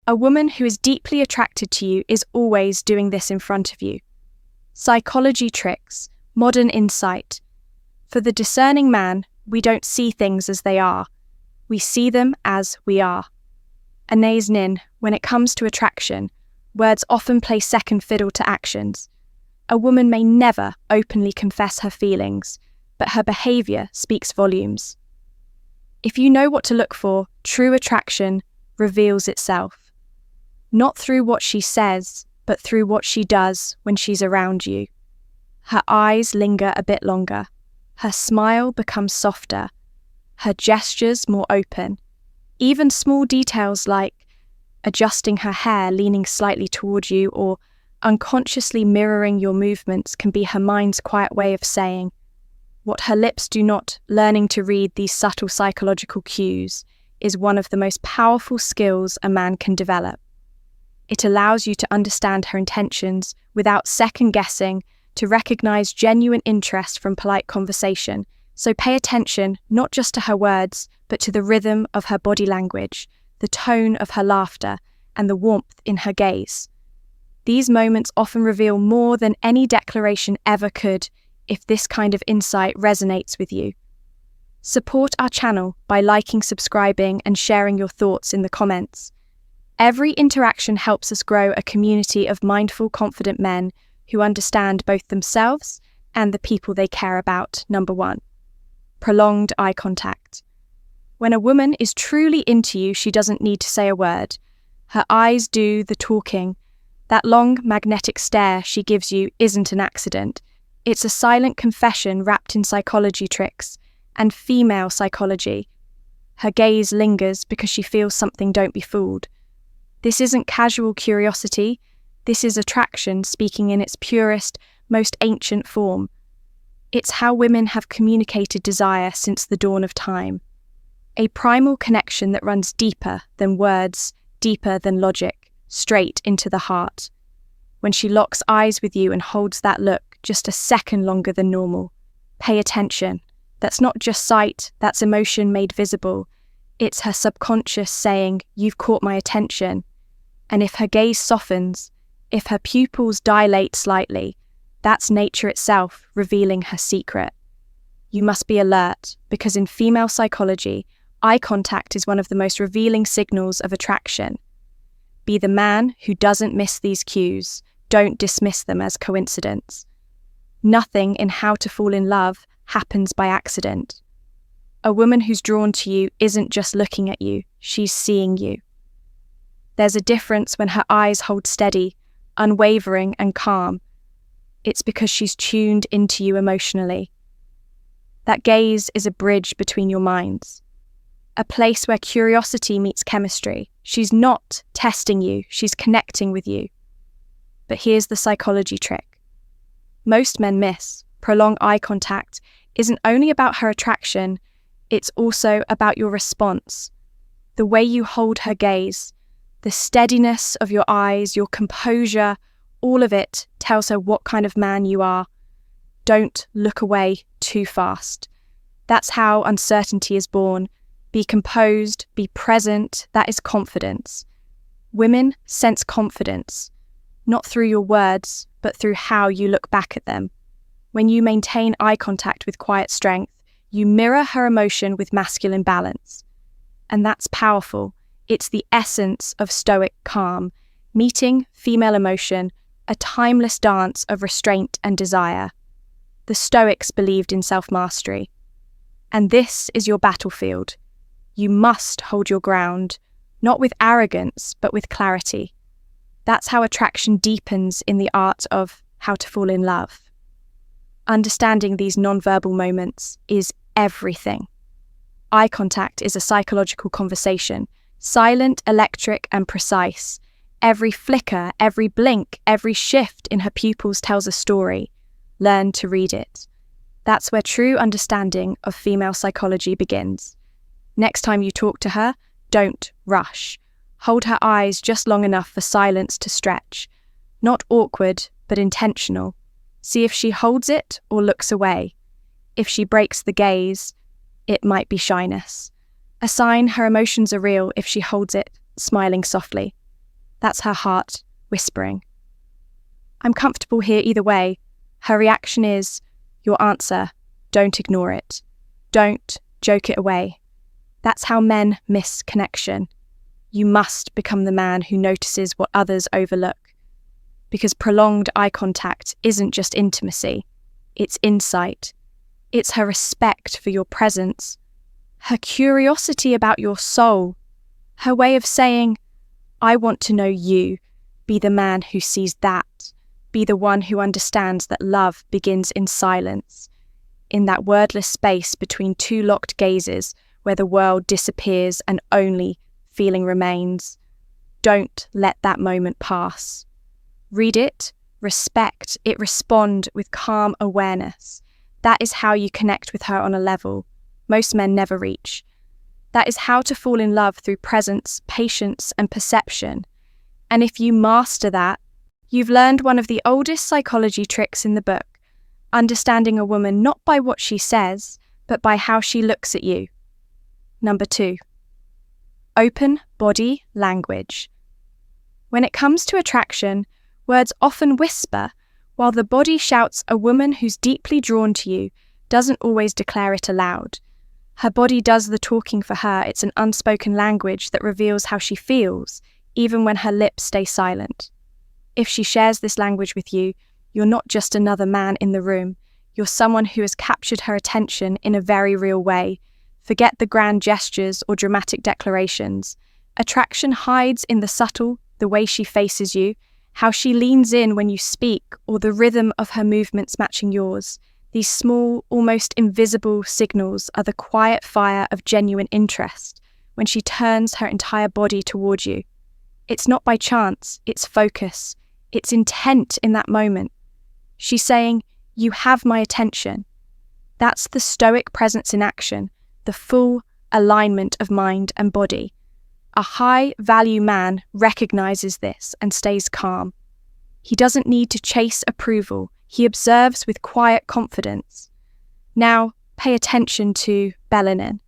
A woman who is deeply attracted to you is always doing this in front of you. Psychology tricks, modern insight. For the discerning man, we don't see things as they are. We see them as we are. Anais Nin, when it comes to attraction, words often play second fiddle to actions. A woman may never openly confess her feelings, but her behavior speaks volumes. If you know what to look for, true attraction reveals itself. Not through what she says, but through what she does when she's around you. Her eyes linger a bit longer. Her smile becomes softer. Her gestures more open. Even small details like adjusting her hair, leaning slightly toward you, or unconsciously mirroring your movements can be her mind's quiet way of saying what her lips do not. Learning to read these subtle psychological cues is one of the most powerful skills a man can develop. It allows you to understand her intentions without second-guessing, to recognize genuine interest from polite conversation. So pay attention not just to her words, but to the rhythm of her body language, the tone of her laughter, and the warmth in her gaze. These moments often reveal more than any declaration ever could if this kind of insight resonates with you. Support our channel by liking, subscribing, and sharing your thoughts in the comments. Every interaction helps us grow a community of mindful, confident men who understand both themselves and the people they care about. Number 1. Prolonged eye contact. When a woman is truly into you, she doesn't need to say a word. Her eyes do the talking. That long, magnetic stare she gives you isn't an accident. It's a silent confession wrapped in psychology tricks and female psychology. Her gaze lingers because she feels something. Don't be fooled. This isn't casual curiosity. This is attraction speaking in its purest, most ancient form. It's how women have communicated desire since the dawn of time. A primal connection that runs deeper than words, deeper than logic, straight into the heart. When she locks eyes with you and holds that look just a second longer than normal, pay attention. That's not just sight, that's emotion made visible. It's her subconscious saying, "You've caught my attention." And if her gaze softens, if her pupils dilate slightly, that's nature itself revealing her secret. You must be alert, because in female psychology, eye contact is one of the most revealing signals of attraction. Be the man who doesn't miss these cues. Don't dismiss them as coincidence. Nothing in How to Fall in Love happens by accident. A woman who's drawn to you isn't just looking at you, she's seeing you. There's a difference when her eyes hold steady, unwavering and calm. It's because she's tuned into you emotionally. That gaze is a bridge between your minds, a place where curiosity meets chemistry. She's not testing you, she's connecting with you. But here's the psychology trick. Most men miss. Prolonged eye contact isn't only about her attraction, it's also about your response. The way you hold her gaze, the steadiness of your eyes, your composure, all of it tells her what kind of man you are. Don't look away too fast. That's how uncertainty is born. Be composed, be present, that is confidence. Women sense confidence, not through your words, but through how you look back at them. When you maintain eye contact with quiet strength, you mirror her emotion with masculine balance. And that's powerful. It's the essence of Stoic calm, meeting female emotion, a timeless dance of restraint and desire. The Stoics believed in self-mastery. And this is your battlefield. You must hold your ground, not with arrogance, but with clarity. That's how attraction deepens in the art of How to Fall in Love. Understanding these non-verbal moments is everything. Eye contact is a psychological conversation, silent, electric, and precise. Every flicker, every blink, every shift in her pupils tells a story. Learn to read it. That's where true understanding of female psychology begins. Next time you talk to her, don't rush. Hold her eyes just long enough for silence to stretch. Not awkward, but intentional. See if she holds it or looks away. If she breaks the gaze, it might be shyness. A sign her emotions are real if she holds it, smiling softly. That's her heart whispering. I'm comfortable here either way. Her reaction is, your answer, don't ignore it. Don't joke it away. That's how men miss connection. You must become the man who notices what others overlook. Because prolonged eye contact isn't just intimacy, it's insight. It's her respect for your presence, her curiosity about your soul, her way of saying, I want to know you, be the man who sees that, be the one who understands that love begins in silence, in that wordless space between two locked gazes where the world disappears and only feeling remains. Don't let that moment pass. Read it, respect it, respond with calm awareness. That is how you connect with her on a level most men never reach. That is how to fall in love through presence, patience, and perception. And if you master that, you've learned one of the oldest psychology tricks in the book, understanding a woman not by what she says, but by how she looks at you. Number 2. Open body language. When it comes to attraction, words often whisper, while the body shouts. A woman who's deeply drawn to you doesn't always declare it aloud. Her body does the talking for her. It's an unspoken language that reveals how she feels, even when her lips stay silent. If she shares this language with you, you're not just another man in the room. You're someone who has captured her attention in a very real way. Forget the grand gestures or dramatic declarations. Attraction hides in the subtle, the way she faces you, how she leans in when you speak, or the rhythm of her movements matching yours. These small, almost invisible signals are the quiet fire of genuine interest when she turns her entire body toward you. It's not by chance, it's focus, it's intent in that moment. She's saying, you have my attention. That's the Stoic presence in action, the full alignment of mind and body. A high-value man recognizes this and stays calm. He doesn't need to chase approval. He observes with quiet confidence. Now, pay attention to melanin.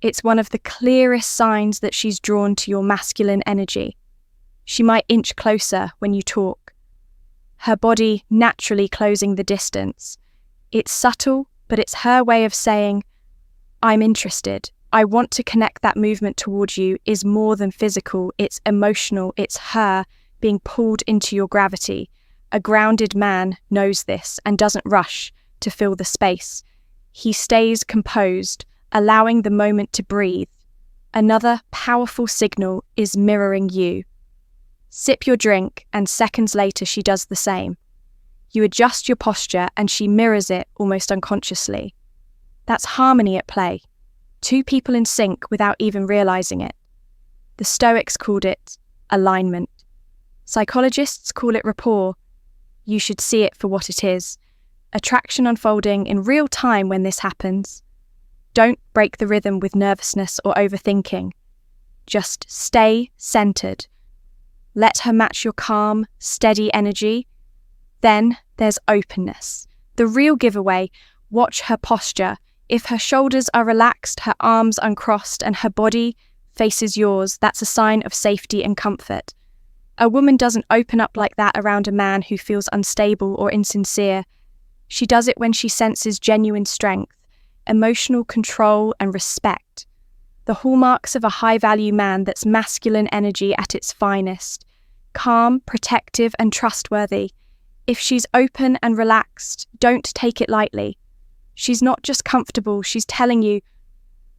It's one of the clearest signs that she's drawn to your masculine energy. She might inch closer when you talk, her body naturally closing the distance. It's subtle, but it's her way of saying, I'm interested. I want to connect. That movement towards you is more than physical, it's emotional, it's her being pulled into your gravity. A grounded man knows this and doesn't rush to fill the space. He stays composed, allowing the moment to breathe. Another powerful signal is mirroring you. Sip your drink, and seconds later she does the same. You adjust your posture and she mirrors it almost unconsciously. That's harmony at play. Two people in sync without even realizing it. The Stoics called it alignment. Psychologists call it rapport. You should see it for what it is. Attraction unfolding in real time when this happens. Don't break the rhythm with nervousness or overthinking. Just stay centered. Let her match your calm, steady energy. Then there's openness. The real giveaway. Watch her posture. If her shoulders are relaxed, her arms uncrossed, and her body faces yours, that's a sign of safety and comfort. A woman doesn't open up like that around a man who feels unstable or insincere. She does it when she senses genuine strength, emotional control, and respect. The hallmarks of a high-value man that's masculine energy at its finest. Calm, protective, and trustworthy. If she's open and relaxed, don't take it lightly. She's not just comfortable, she's telling you,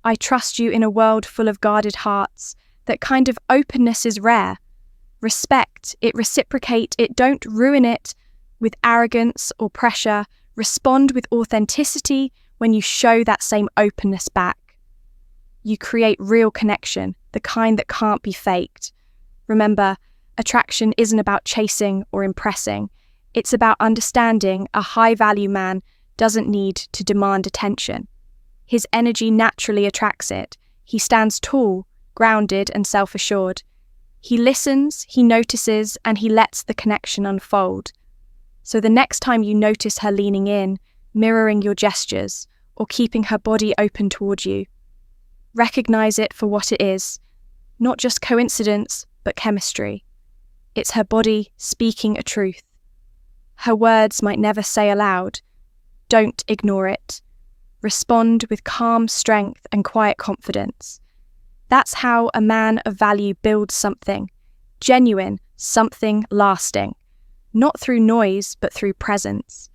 I trust you in a world full of guarded hearts. That kind of openness is rare. Respect it, reciprocate it, don't ruin it with arrogance or pressure. Respond with authenticity when you show that same openness back. You create real connection, the kind that can't be faked. Remember, attraction isn't about chasing or impressing. It's about understanding. A high-value man doesn't need to demand attention. His energy naturally attracts it. He stands tall, grounded, and self-assured. He listens, he notices, and he lets the connection unfold. So the next time you notice her leaning in, mirroring your gestures, or keeping her body open toward you, recognize it for what it is, not just coincidence, but chemistry. It's her body speaking a truth. Her words might never say aloud. Don't ignore it. Respond with calm strength and quiet confidence. That's how a man of value builds something genuine, something lasting. Not through noise, but through presence.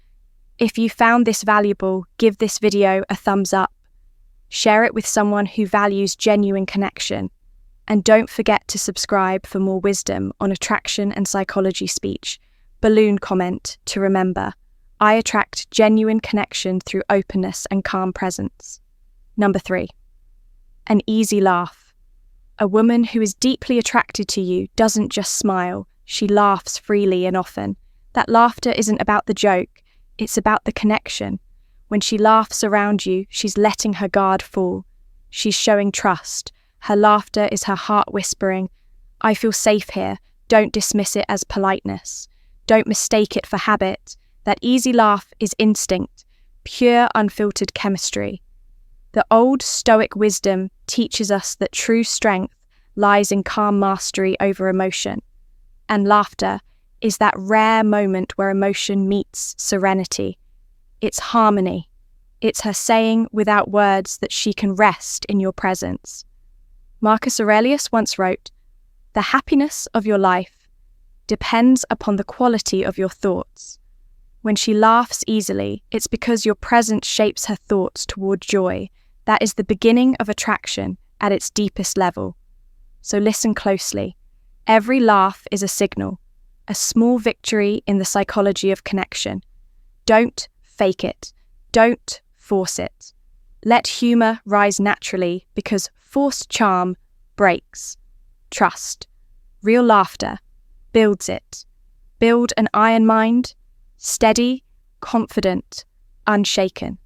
If you found this valuable, give this video a thumbs up. Share it with someone who values genuine connection. And don't forget to subscribe for more wisdom on attraction and psychology speech. Balloon comment to remember. I attract genuine connection through openness and calm presence. Number 3. An easy laugh. A woman who is deeply attracted to you doesn't just smile, she laughs freely and often. That laughter isn't about the joke, it's about the connection. When she laughs around you, she's letting her guard fall. She's showing trust. Her laughter is her heart whispering, I feel safe here. Don't dismiss it as politeness. Don't mistake it for habit. That easy laugh is instinct, pure unfiltered chemistry. The old Stoic wisdom teaches us that true strength lies in calm mastery over emotion. And laughter is that rare moment where emotion meets serenity. It's harmony. It's her saying without words that she can rest in your presence. Marcus Aurelius once wrote, "The happiness of your life depends upon the quality of your thoughts." When she laughs easily, it's because your presence shapes her thoughts toward joy. That is the beginning of attraction at its deepest level. So listen closely. Every laugh is a signal, a small victory in the psychology of connection. Don't fake it. Don't force it. Let humor rise naturally because forced charm breaks trust. Real laughter builds it. Build an iron mind, steady, confident, unshaken.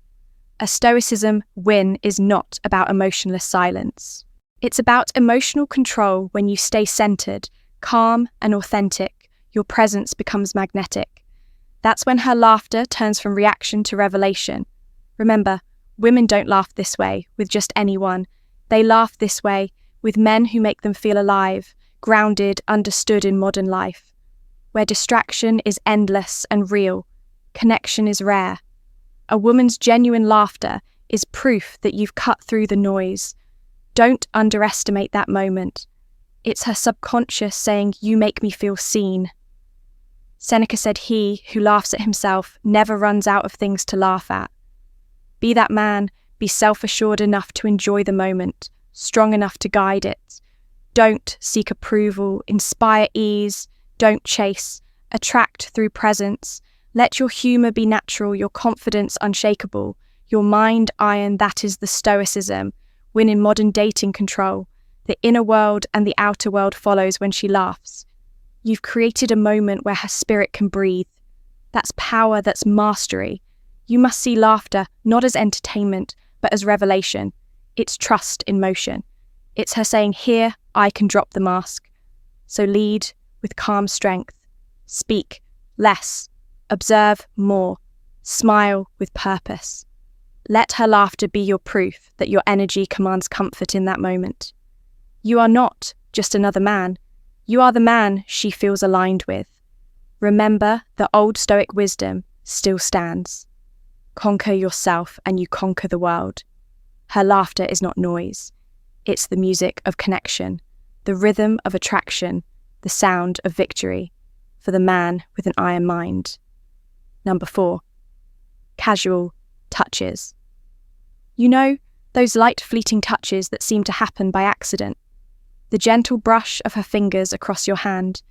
A Stoicism win is not about emotionless silence. It's about emotional control. When you stay centered, calm, and authentic, your presence becomes magnetic. That's when her laughter turns from reaction to revelation. Remember, women don't laugh this way with just anyone. They laugh this way with men who make them feel alive, grounded, understood in modern life. Where distraction is endless and real, connection is rare. A woman's genuine laughter is proof that you've cut through the noise. Don't underestimate that moment. It's her subconscious saying, "You make me feel seen." Seneca said he who laughs at himself never runs out of things to laugh at. Be that man, be self-assured enough to enjoy the moment, strong enough to guide it. Don't seek approval, inspire ease, don't chase, attract through presence. Let your humor be natural, your confidence unshakable, your mind iron. That is the Stoicism. Win in modern dating control. The inner world and the outer world follows when she laughs. You've created a moment where her spirit can breathe. That's power, that's mastery. You must see laughter not as entertainment, but as revelation. It's trust in motion. It's her saying, "Here, I can drop the mask." So lead with calm strength. Speak less. Observe more. Smile with purpose. Let her laughter be your proof that your energy commands comfort in that moment. You are not just another man. You are the man she feels aligned with. Remember, the old Stoic wisdom still stands. Conquer yourself and you conquer the world. Her laughter is not noise. It's the music of connection, the rhythm of attraction, the sound of victory for the man with an iron mind. Number 4. Casual touches. You know, those light fleeting touches that seem to happen by accident. The gentle brush of her fingers across your hand,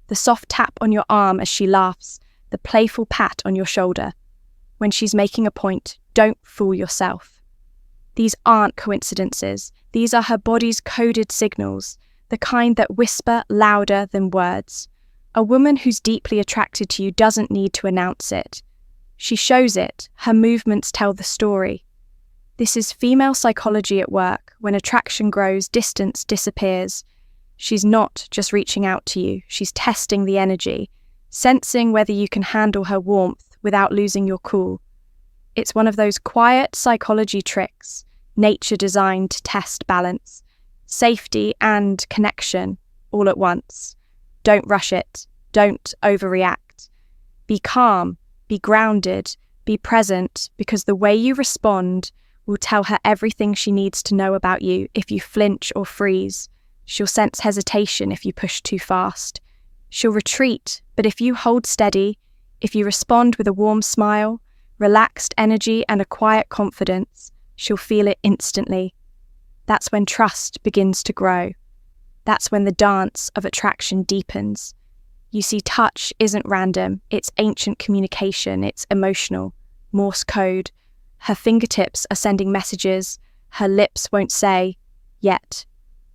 the soft tap on your arm as she laughs, the playful pat on your shoulder. When she's making a point, don't fool yourself. These aren't coincidences. These are her body's coded signals, the kind that whisper louder than words. A woman who's deeply attracted to you doesn't need to announce it. She shows it. Her movements tell the story. This is female psychology at work. When attraction grows, distance disappears. She's not just reaching out to you. She's testing the energy, sensing whether you can handle her warmth without losing your cool. It's one of those quiet psychology tricks nature designed to test balance, safety and connection all at once. Don't rush it. Don't overreact. Be calm, be grounded, be present, because the way you respond will tell her everything she needs to know about you. If you flinch or freeze, she'll sense hesitation if you push too fast. She'll retreat, but if you hold steady, if you respond with a warm smile, relaxed energy, and a quiet confidence, she'll feel it instantly. That's when trust begins to grow. That's when the dance of attraction deepens. You see, touch isn't random, it's ancient communication, it's emotional. Morse code. Her fingertips are sending messages, her lips won't say, yet.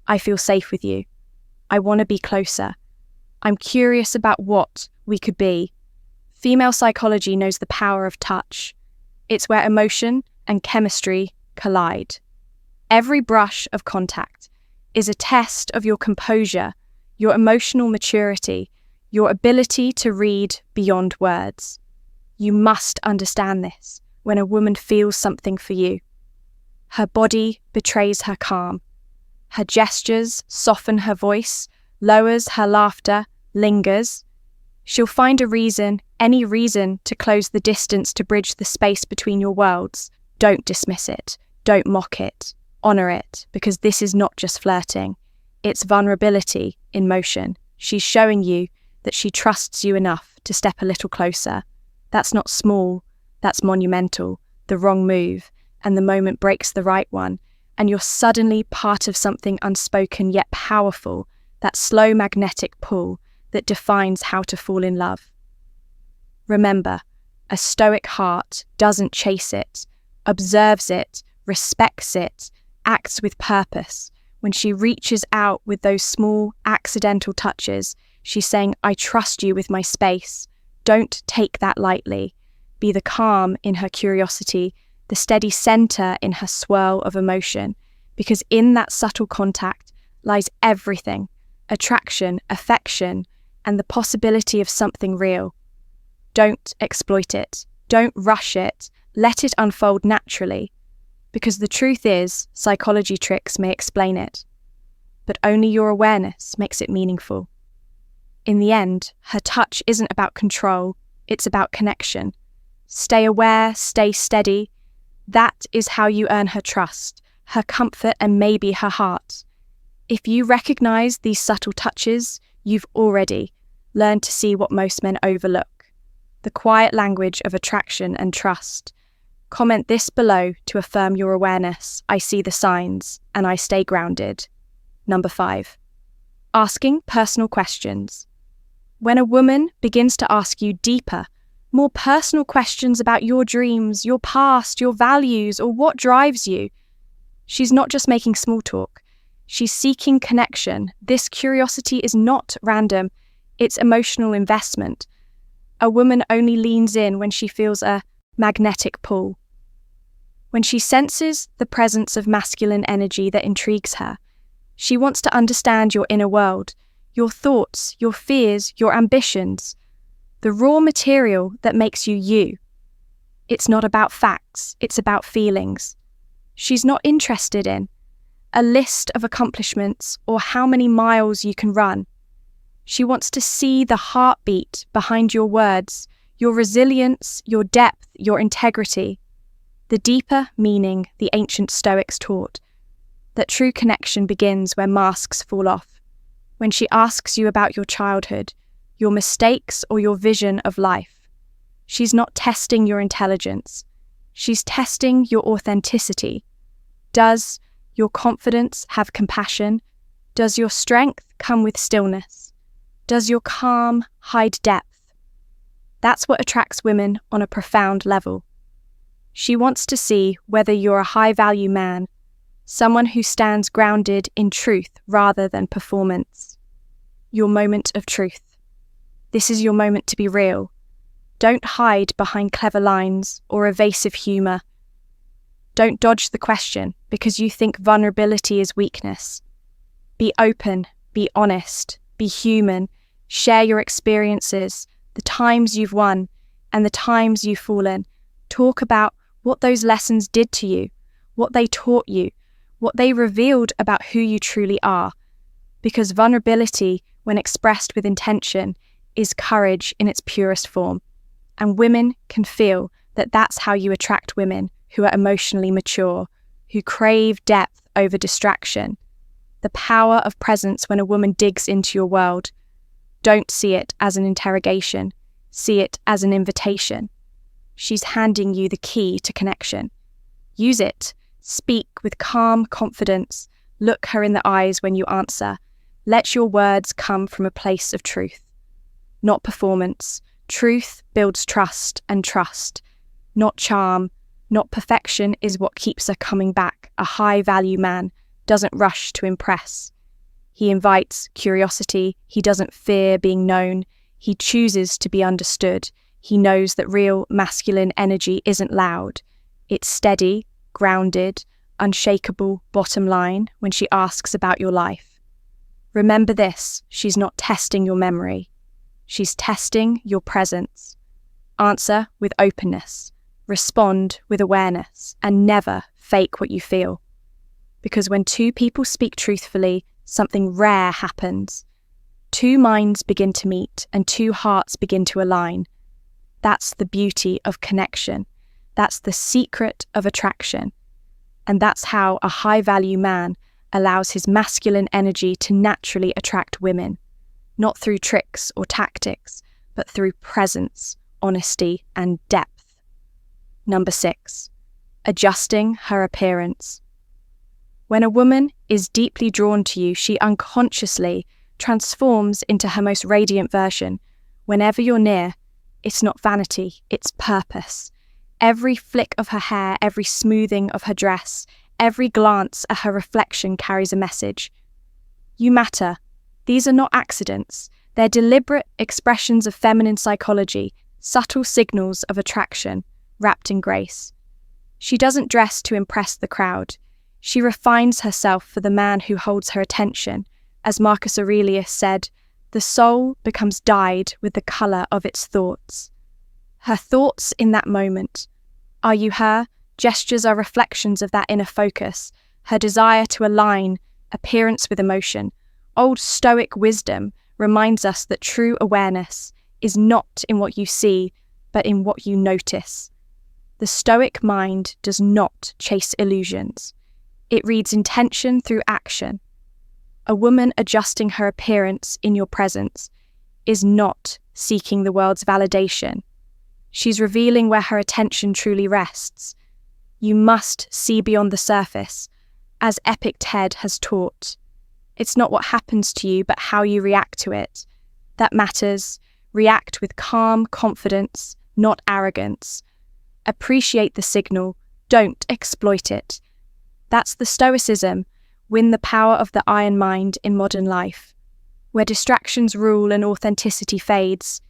I feel safe with you. I want to be closer. I'm curious about what we could be. Female psychology knows the power of touch. It's where emotion and chemistry collide. Every brush of contact is a test of your composure, your emotional maturity, your ability to read beyond words. You must understand this when a woman feels something for you. Her body betrays her calm. Her gestures soften her voice, lowers her laughter, lingers. She'll find a reason, any reason, to close the distance, to bridge the space between your worlds. Don't dismiss it. Don't mock it. Honor it, because this is not just flirting. It's vulnerability in motion. She's showing you that she trusts you enough to step a little closer. That's not small, that's monumental, the wrong move, and the moment breaks the right one, and you're suddenly part of something unspoken yet powerful, that slow magnetic pull that defines how to fall in love. Remember, a Stoic heart doesn't chase it, observes it, respects it, acts with purpose. When she reaches out with those small, accidental touches, she's saying, I trust you with my space. Don't take that lightly. Be the calm in her curiosity, the steady center in her swirl of emotion, because in that subtle contact lies everything: attraction, affection, and the possibility of something real. Don't exploit it. Don't rush it. Let it unfold naturally. Because the truth is, psychology tricks may explain it, but only your awareness makes it meaningful. In the end, her touch isn't about control, it's about connection. Stay aware, stay steady. That is how you earn her trust, her comfort, and maybe her heart. If you recognize these subtle touches, you've already learned to see what most men overlook: the quiet language of attraction and trust. Comment this below to affirm your awareness. I see the signs, and I stay grounded. Number 5. Asking personal questions. When a woman begins to ask you deeper, more personal questions about your dreams, your past, your values, or what drives you, she's not just making small talk. She's seeking connection. This curiosity is not random. It's emotional investment. A woman only leans in when she feels a magnetic pull. When she senses the presence of masculine energy that intrigues her, she wants to understand your inner world, your thoughts, your fears, your ambitions, the raw material that makes you you. It's not about facts, it's about feelings. She's not interested in a list of accomplishments or how many miles you can run. She wants to see the heartbeat behind your words, your resilience, your depth, your integrity. The deeper meaning the ancient Stoics taught, that true connection begins where masks fall off, when she asks you about your childhood, your mistakes, or your vision of life. She's not testing your intelligence, she's testing your authenticity. Does your confidence have compassion? Does your strength come with stillness? Does your calm hide depth? That's what attracts women on a profound level. She wants to see whether you're a high-value man, someone who stands grounded in truth rather than performance. Your moment of truth. This is your moment to be real. Don't hide behind clever lines or evasive humor. Don't dodge the question because you think vulnerability is weakness. Be open, be honest, be human, share your experiences, the times you've won and the times you've fallen. Talk about what those lessons did to you, what they taught you, what they revealed about who you truly are. Because vulnerability when expressed with intention, is courage in its purest form. And women can feel that that's how you attract women who are emotionally mature, who crave depth over distraction. The power of presence when a woman digs into your world. Don't see it as an interrogation. See it as an invitation. She's handing you the key to connection. Use it. Speak with calm confidence. Look her in the eyes when you answer. Let your words come from a place of truth, not performance. Truth builds trust, and trust, not charm, not perfection, is what keeps her coming back. A high-value man doesn't rush to impress. He invites curiosity. He doesn't fear being known. He chooses to be understood. He knows that real masculine energy isn't loud. It's steady, grounded, unshakable bottom line when she asks about your life. Remember this, she's not testing your memory. She's testing your presence. Answer with openness. Respond with awareness, and never fake what you feel. Because when two people speak truthfully, something rare happens. Two minds begin to meet, and two hearts begin to align. That's the beauty of connection. That's the secret of attraction. And that's how a high-value man allows his masculine energy to naturally attract women. Not through tricks or tactics, but through presence, honesty, and depth. Number 6, adjusting her appearance. When a woman is deeply drawn to you, she unconsciously transforms into her most radiant version. Whenever you're near, it's not vanity, it's purpose. Every flick of her hair, every smoothing of her dress, every glance at her reflection carries a message. You matter. These are not accidents. They're deliberate expressions of feminine psychology, subtle signals of attraction, wrapped in grace. She doesn't dress to impress the crowd. She refines herself for the man who holds her attention. As Marcus Aurelius said, the soul becomes dyed with the colour of its thoughts. Her thoughts in that moment. Are you her? Gestures are reflections of that inner focus, her desire to align appearance with emotion. Old Stoic wisdom reminds us that true awareness is not in what you see, but in what you notice. The Stoic mind does not chase illusions. It reads intention through action. A woman adjusting her appearance in your presence is not seeking the world's validation. She's revealing where her attention truly rests. You must see beyond the surface, as Epic Ted has taught. It's not what happens to you, but how you react to it. That matters. React with calm confidence, not arrogance. Appreciate the signal. Don't exploit it. That's the Stoicism. Win the power of the iron mind in modern life, where distractions rule and authenticity fades.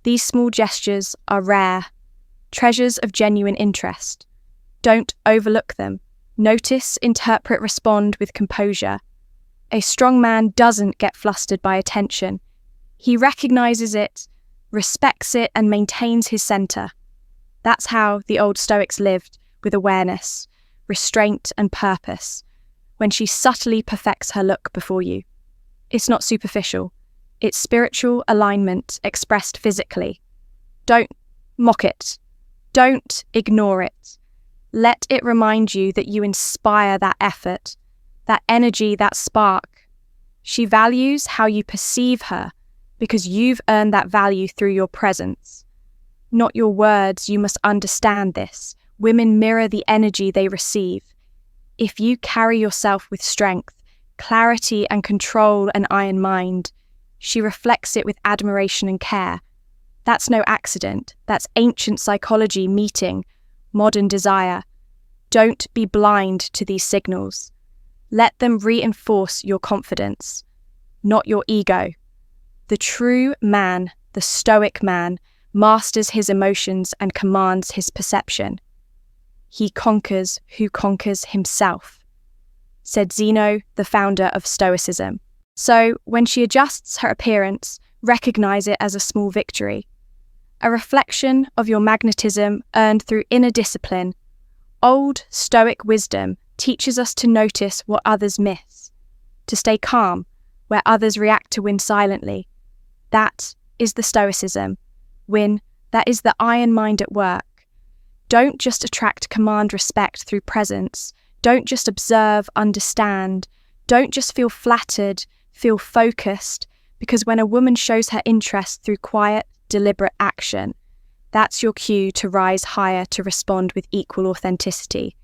These small gestures are rare, treasures of genuine interest. Don't overlook them. Notice, interpret, respond with composure. A strong man doesn't get flustered by attention. He recognizes it, respects it, and maintains his center. That's how the old Stoics lived, with awareness, restraint, and purpose, when she subtly perfects her look before you. It's not superficial. It's spiritual alignment expressed physically. Don't mock it. Don't ignore it. Let it remind you that you inspire that effort, that energy, that spark. She values how you perceive her because you've earned that value through your presence. Not your words, you must understand this. Women mirror the energy they receive. If you carry yourself with strength, clarity and control, an iron mind, she reflects it with admiration and care. That's no accident. That's ancient psychology meeting modern desire. Don't be blind to these signals. Let them reinforce your confidence, not your ego. The true man, the Stoic man, masters his emotions and commands his perception. He conquers who conquers himself, said Zeno, the founder of Stoicism. So, when she adjusts her appearance, recognize it as a small victory, a reflection of your magnetism earned through inner discipline. Old Stoic wisdom teaches us to notice what others miss, to stay calm where others react to win silently. That is the Stoicism. Win, that is the iron mind at work. Don't just command respect through presence. Don't just observe, understand. Don't just feel flattered, feel focused, because when a woman shows her interest through quiet, deliberate action, that's your cue to rise higher, to respond with equal authenticity.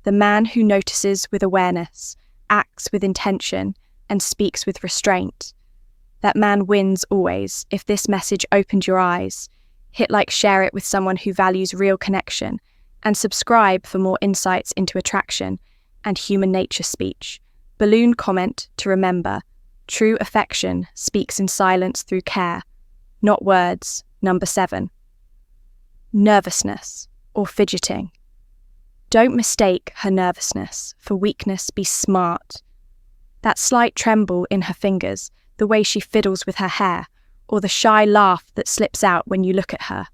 The man who notices with awareness, acts with intention, and speaks with restraint. That man wins always. If this message opened your eyes, hit like, share it with someone who values real connection, and subscribe for more insights into attraction and human nature speech. Balloon comment to remember. True affection speaks in silence through care, not words. Number 7. Nervousness or fidgeting. Don't mistake her nervousness for weakness. Be smart. That slight tremble in her fingers, the way she fiddles with her hair, or the shy laugh that slips out when you look at her.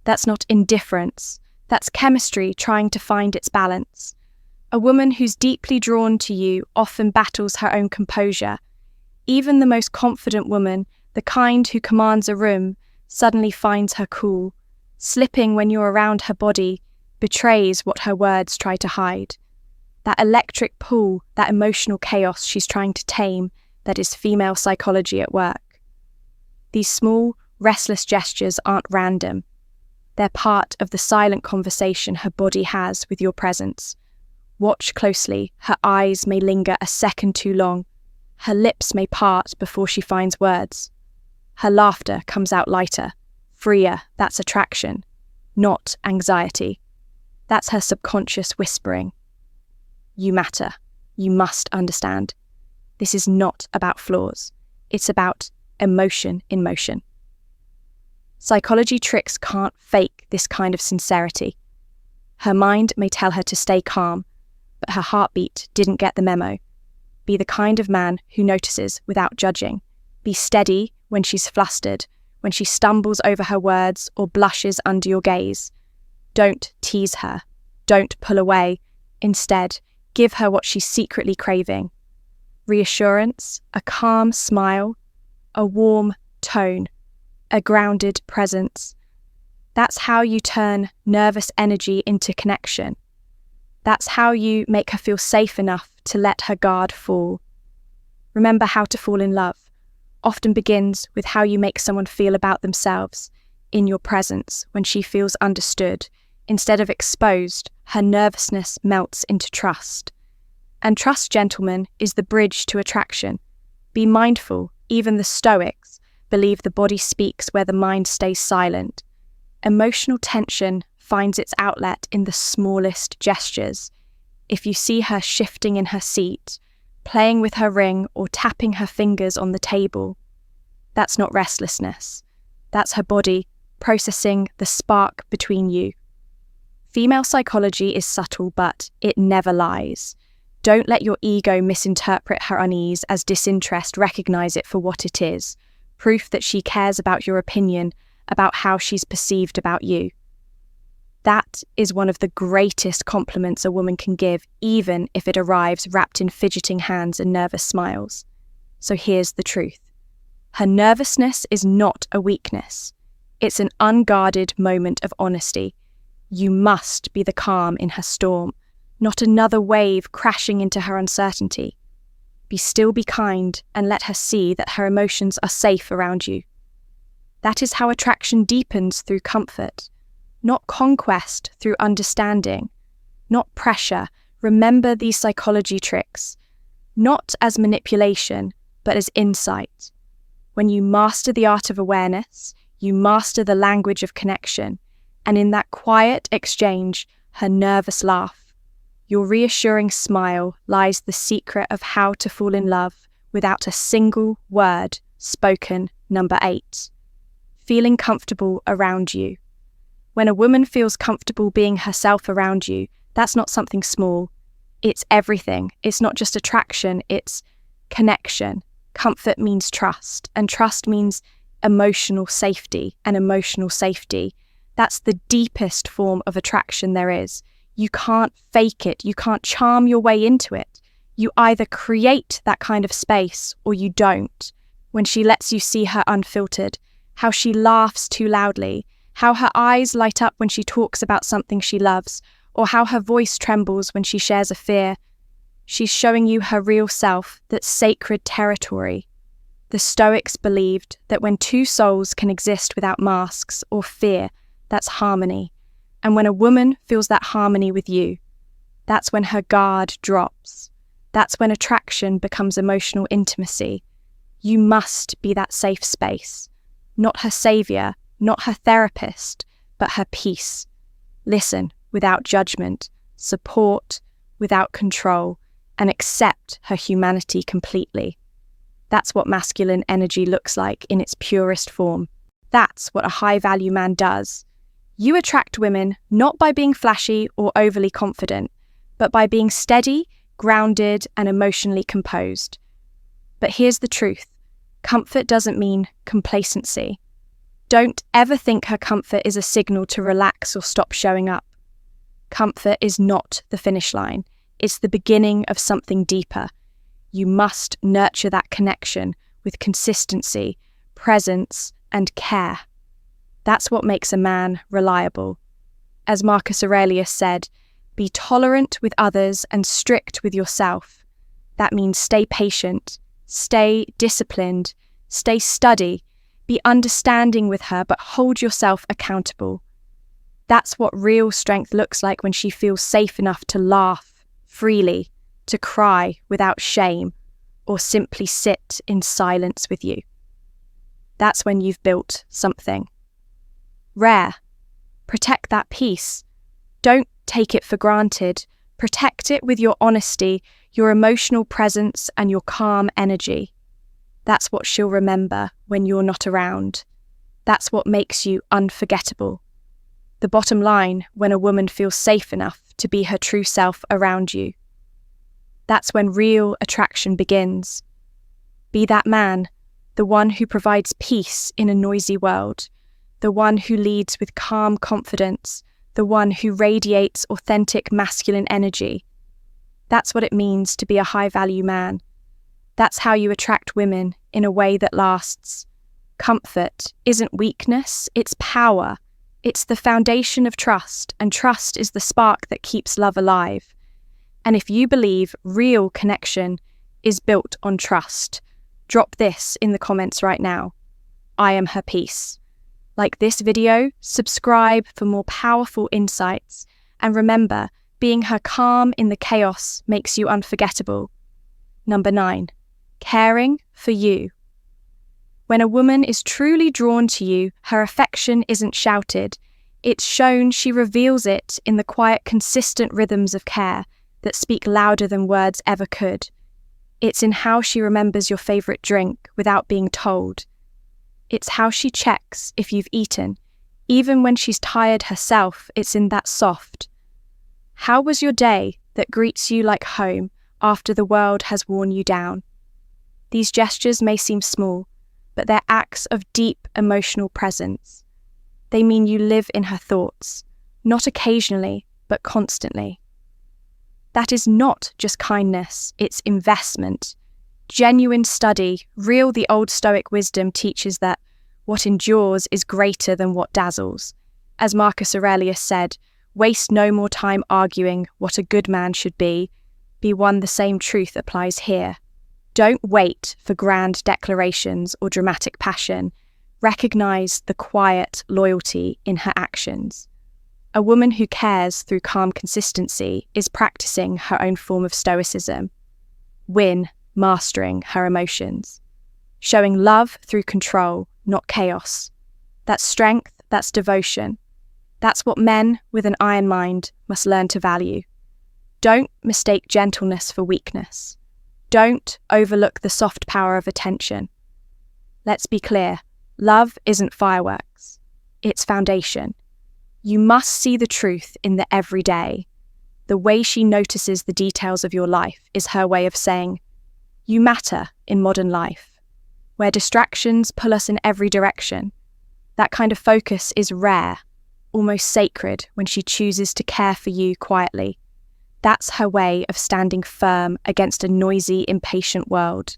That's not indifference. That's chemistry trying to find its balance. A woman who's deeply drawn to you often battles her own composure. Even the most confident woman, the kind who commands a room, suddenly finds her cool. Slipping when you're around her body betrays what her words try to hide. That electric pull, that emotional chaos she's trying to tame, that is female psychology at work. These small, restless gestures aren't random. They're part of the silent conversation her body has with your presence. Watch closely. Her eyes may linger a second too long. Her lips may part before she finds words. Her laughter comes out lighter, freer. That's attraction, not anxiety. That's her subconscious whispering. You matter. You must understand. This is not about flaws. It's about emotion in motion. Psychology tricks can't fake this kind of sincerity. Her mind may tell her to stay calm, but her heartbeat didn't get the memo. Be the kind of man who notices without judging. Be steady when she's flustered, when she stumbles over her words or blushes under your gaze. Don't tease her. Don't pull away. Instead, give her what she's secretly craving. Reassurance, a calm smile, a warm tone, a grounded presence. That's how you turn nervous energy into connection. That's how you make her feel safe enough to let her guard fall. Remember, how to fall in love often begins with how you make someone feel about themselves in your presence. When she feels understood, instead of exposed, her nervousness melts into trust. And trust, gentlemen, is the bridge to attraction. Be mindful, even the Stoics believe the body speaks where the mind stays silent. Emotional tension finds its outlet in the smallest gestures. If you see her shifting in her seat, playing with her ring, or tapping her fingers on the table, that's not restlessness. That's her body processing the spark between you. Female psychology is subtle, but it never lies. Don't let your ego misinterpret her unease as disinterest. Recognize it for what it is. Proof that she cares about your opinion, about how she's perceived about you. That is one of the greatest compliments a woman can give, even if it arrives wrapped in fidgeting hands and nervous smiles. So here's the truth. Her nervousness is not a weakness. It's an unguarded moment of honesty. You must be the calm in her storm, not another wave crashing into her uncertainty. Be still, be kind, and let her see that her emotions are safe around you. That is how attraction deepens, through comfort, not conquest, through understanding, not pressure. Remember these psychology tricks, not as manipulation, but as insight. When you master the art of awareness, you master the language of connection, and in that quiet exchange, her nervous laugh, your reassuring smile, lies the secret of how to fall in love without a single word spoken. Number 8. Feeling comfortable around you. When a woman feels comfortable being herself around you, that's not something small. It's everything. It's not just attraction, it's connection. Comfort means trust, and trust means emotional safety, and emotional safety, that's the deepest form of attraction there is. You can't fake it. You can't charm your way into it. You either create that kind of space or you don't. When she lets you see her unfiltered, how she laughs too loudly, how her eyes light up when she talks about something she loves, or how her voice trembles when she shares a fear. She's showing you her real self, that's sacred territory. The Stoics believed that when two souls can exist without masks or fear, that's harmony. And when a woman feels that harmony with you, that's when her guard drops. That's when attraction becomes emotional intimacy. You must be that safe space. Not her savior, not her therapist, but her peace. Listen without judgment, support without control, and accept her humanity completely. That's what masculine energy looks like in its purest form. That's what a high-value man does. You attract women not by being flashy or overly confident, but by being steady, grounded, and emotionally composed. But here's the truth. Comfort doesn't mean complacency. Don't ever think her comfort is a signal to relax or stop showing up. Comfort is not the finish line. It's the beginning of something deeper. You must nurture that connection with consistency, presence, and care. That's what makes a man reliable. As Marcus Aurelius said, be tolerant with others and strict with yourself. That means stay patient, stay disciplined, stay steady, be understanding with her, but hold yourself accountable. That's what real strength looks like when she feels safe enough to laugh freely, to cry without shame, or simply sit in silence with you. That's when you've built something rare. Protect that peace. Don't take it for granted. Protect it with your honesty, your emotional presence, and your calm energy. That's what she'll remember when you're not around. That's what makes you unforgettable. The bottom line, when a woman feels safe enough to be her true self around you. That's when real attraction begins. Be that man, the one who provides peace in a noisy world, the one who leads with calm confidence, the one who radiates authentic masculine energy. That's what it means to be a high-value man. That's how you attract women in a way that lasts. Comfort isn't weakness, it's power. It's the foundation of trust, and trust is the spark that keeps love alive. And if you believe real connection is built on trust, drop this in the comments right now. I am her peace. Like this video, subscribe for more powerful insights, and remember, being her calm in the chaos makes you unforgettable. Number 9, caring for you. When a woman is truly drawn to you, her affection isn't shouted. It's shown. She reveals it in the quiet, consistent rhythms of care that speak louder than words ever could. It's in how she remembers your favorite drink without being told. It's how she checks if you've eaten. Even when she's tired herself, it's in that soft, "How was your day?" that greets you like home after the world has worn you down. These gestures may seem small, but they're acts of deep emotional presence. They mean you live in her thoughts, not occasionally, but constantly. That is not just kindness, it's investment. Genuine study, real. The old Stoic wisdom teaches that what endures is greater than what dazzles. As Marcus Aurelius said, waste no more time arguing what a good man should be. Be one. The same truth applies here. Don't wait for grand declarations or dramatic passion. Recognize the quiet loyalty in her actions. A woman who cares through calm consistency is practicing her own form of Stoicism. Mastering her emotions. Showing love through control, not chaos. That's strength, that's devotion. That's what men with an iron mind must learn to value. Don't mistake gentleness for weakness. Don't overlook the soft power of attention. Let's be clear, love isn't fireworks. It's foundation. You must see the truth in the everyday. The way she notices the details of your life is her way of saying, "You matter in modern life," where distractions pull us in every direction. That kind of focus is rare, almost sacred, when she chooses to care for you quietly. That's her way of standing firm against a noisy, impatient world.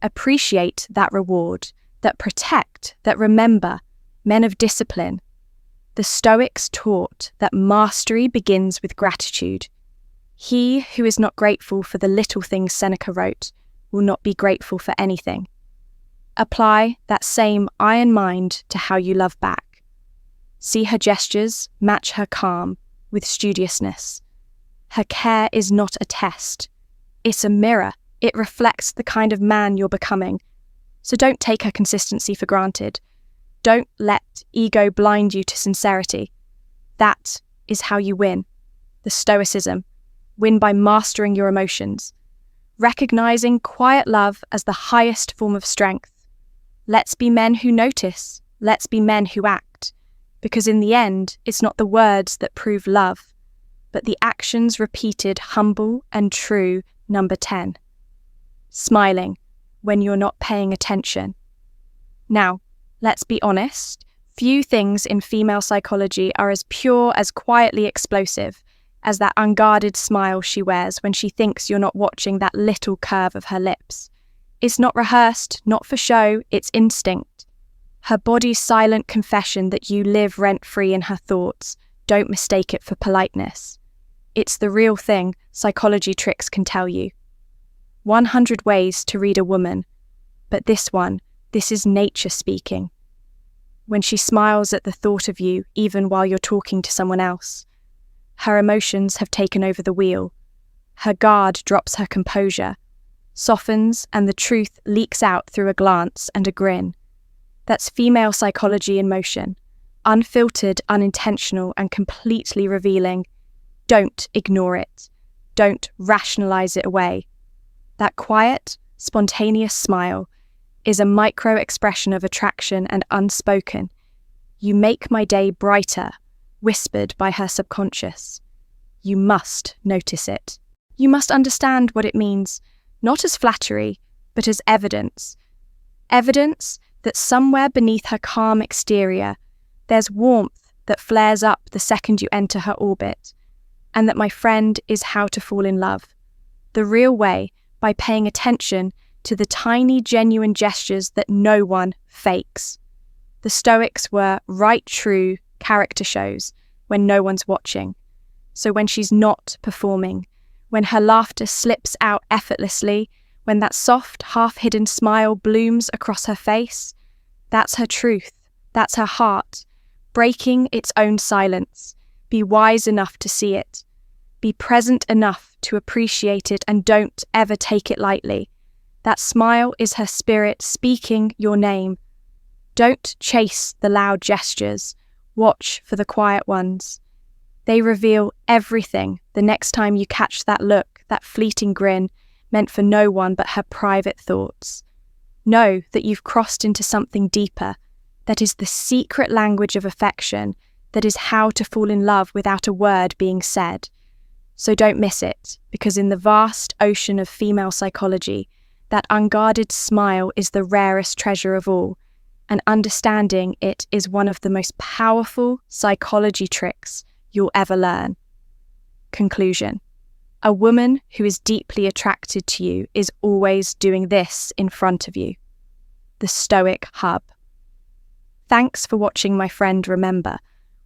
Appreciate that reward, that protect, that remember, men of discipline. The Stoics taught that mastery begins with gratitude. He who is not grateful for the little things, Seneca wrote, will not be grateful for anything. Apply that same iron mind to how you love back. See her gestures match her calm with studiousness. Her care is not a test. It's a mirror. It reflects the kind of man you're becoming. So don't take her consistency for granted. Don't let ego blind you to sincerity. That is how you win. The Stoicism. Win by mastering your emotions. Recognizing quiet love as the highest form of strength. Let's be men who notice. Let's be men who act. Because in the end, it's not the words that prove love, but the actions repeated humble and true. Number 10. Smiling when you're not paying attention. Now, let's be honest, few things in female psychology are as pure, as quietly explosive, as that unguarded smile she wears when she thinks you're not watching that little curve of her lips. It's not rehearsed, not for show, it's instinct. Her body's silent confession that you live rent-free in her thoughts. Don't mistake it for politeness. It's the real thing psychology tricks can tell you. 100 ways to read a woman, but this is nature speaking. When she smiles at the thought of you, even while you're talking to someone else, her emotions have taken over the wheel. Her guard drops her composure, softens, and the truth leaks out through a glance and a grin. That's female psychology in motion, unfiltered, unintentional, and completely revealing. Don't ignore it. Don't rationalize it away. That quiet, spontaneous smile is a micro-expression of attraction and unspoken. You make my day brighter, whispered by her subconscious. You must notice it. You must understand what it means, not as flattery, but as evidence. Evidence that somewhere beneath her calm exterior, there's warmth that flares up the second you enter her orbit, and that my friend is how to fall in love. The real way, by paying attention to the tiny, genuine gestures that no one fakes. The Stoics were right true character shows when no one's watching. So when she's not performing, when her laughter slips out effortlessly, when that soft, half-hidden smile blooms across her face, that's her truth, that's her heart, breaking its own silence. Be wise enough to see it. Be present enough to appreciate it, and don't ever take it lightly. That smile is her spirit speaking your name. Don't chase the loud gestures. Watch for the quiet ones. They reveal everything the next time you catch that look, that fleeting grin, meant for no one but her private thoughts. Know that you've crossed into something deeper, that is the secret language of affection, that is how to fall in love without a word being said. So don't miss it, because in the vast ocean of female psychology, that unguarded smile is the rarest treasure of all, and understanding it is one of the most powerful psychology tricks you'll ever learn. Conclusion. A woman who is deeply attracted to you is always doing this in front of you. The Stoic Hub. Thanks for watching, my friend. Remember,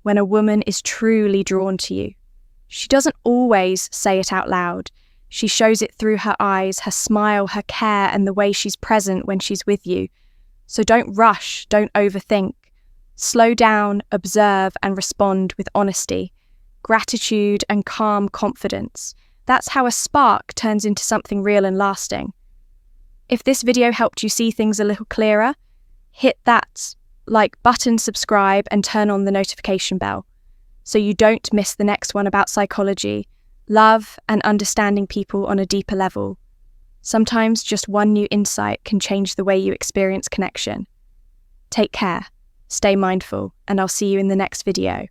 when a woman is truly drawn to you, she doesn't always say it out loud. She shows it through her eyes, her smile, her care, and the way she's present when she's with you. So don't rush, don't overthink. Slow down, observe, and respond with honesty, gratitude, and calm confidence. That's how a spark turns into something real and lasting. If this video helped you see things a little clearer, hit that like button, subscribe, and turn on the notification bell so you don't miss the next one about psychology, love, and understanding people on a deeper level. Sometimes just one new insight can change the way you experience connection. Take care, stay mindful, and I'll see you in the next video.